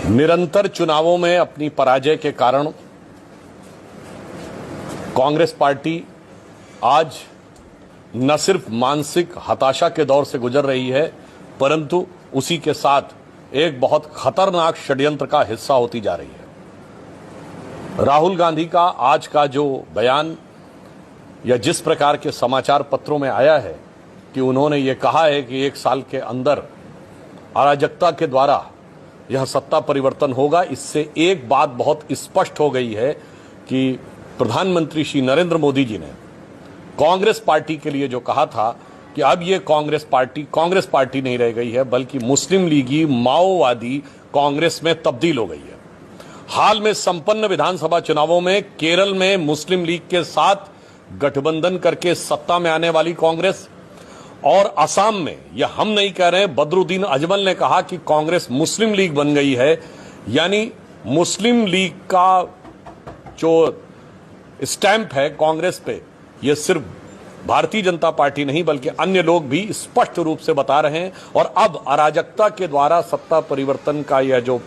निरंतर चुनावों में अपनी पराजय के कारण कांग्रेस पार्टी आज न सिर्फ मानसिक हताशा के दौर से गुजर रही है, परंतु उसी के साथ एक बहुत खतरनाक षड्यंत्र का हिस्सा होती जा रही है। राहुल गांधी का आज का जो बयान या जिस प्रकार के समाचार पत्रों में आया है कि उन्होंने ये कहा है कि 1 साल के अंदर अराजकता के द्वारा यह सत्ता परिवर्तन होगा, इससे एक बात बहुत स्पष्ट हो गई है कि प्रधानमंत्री श्री नरेंद्र मोदी जी ने कांग्रेस पार्टी के लिए जो कहा था कि अब ये कांग्रेस पार्टी नहीं रह गई है, बल्कि मुस्लिम लीगी माओवादी कांग्रेस में तब्दील हो गई है। हाल में संपन्न विधानसभा चुनावों में केरल में मुस्लिम लीग के साथ गठबंधन करके सत्ता में आने वाली कांग्रेस और असम में, यह हम नहीं कह रहे, बदरुद्दीन अजमल ने कहा कि कांग्रेस मुस्लिम लीग बन गई है, यानी मुस्लिम लीग का जो स्टैंप है कांग्रेस पे, यह सिर्फ भारतीय जनता पार्टी नहीं बल्कि अन्य लोग भी स्पष्ट रूप से बता रहे हैं। और अब अराजकता के द्वारा सत्ता परिवर्तन का यह जो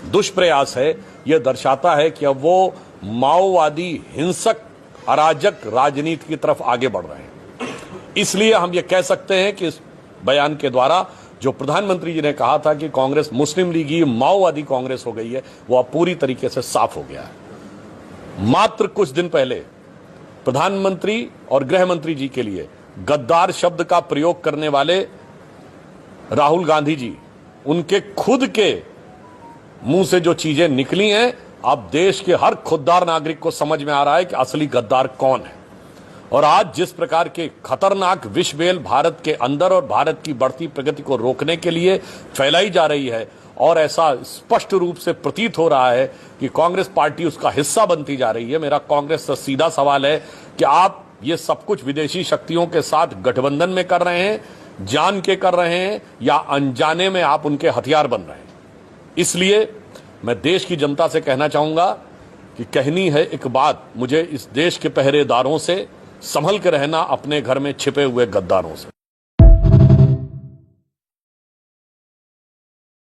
दुष्प्रयास है, यह दर्शाता है कि अब वो माओवादी हिंसक अराजक राजनीति की तरफ आगे बढ़ रहे हैं। इसलिए हम ये कह सकते हैं कि इस बयान के द्वारा जो प्रधानमंत्री जी ने कहा था कि कांग्रेस मुस्लिम लीगी माओवादी कांग्रेस हो गई है, वह पूरी तरीके से साफ हो गया है। मात्र कुछ दिन पहले प्रधानमंत्री और गृह मंत्री जी के लिए गद्दार शब्द का प्रयोग करने वाले राहुल गांधी जी, उनके खुद के मुंह से जो चीजें निकली हैं, अब देश के हर खुददार नागरिक को समझ में आ रहा है कि असली गद्दार कौन है। और आज जिस प्रकार के खतरनाक विषबेल भारत के अंदर और भारत की बढ़ती प्रगति को रोकने के लिए फैलाई जा रही है, और ऐसा स्पष्ट रूप से प्रतीत हो रहा है कि कांग्रेस पार्टी उसका हिस्सा बनती जा रही है। मेरा कांग्रेस से सीधा सवाल है कि आप ये सब कुछ विदेशी शक्तियों के साथ गठबंधन में कर रहे हैं, जान के कर रहे हैं, या अनजाने में आप उनके हथियार बन रहे हैं। इसलिए मैं देश की जनता से कहना चाहूंगा कि कहनी है एक बात मुझे इस देश के पहरेदारों से, संभल के रहना अपने घर में छिपे हुए गद्दारों से।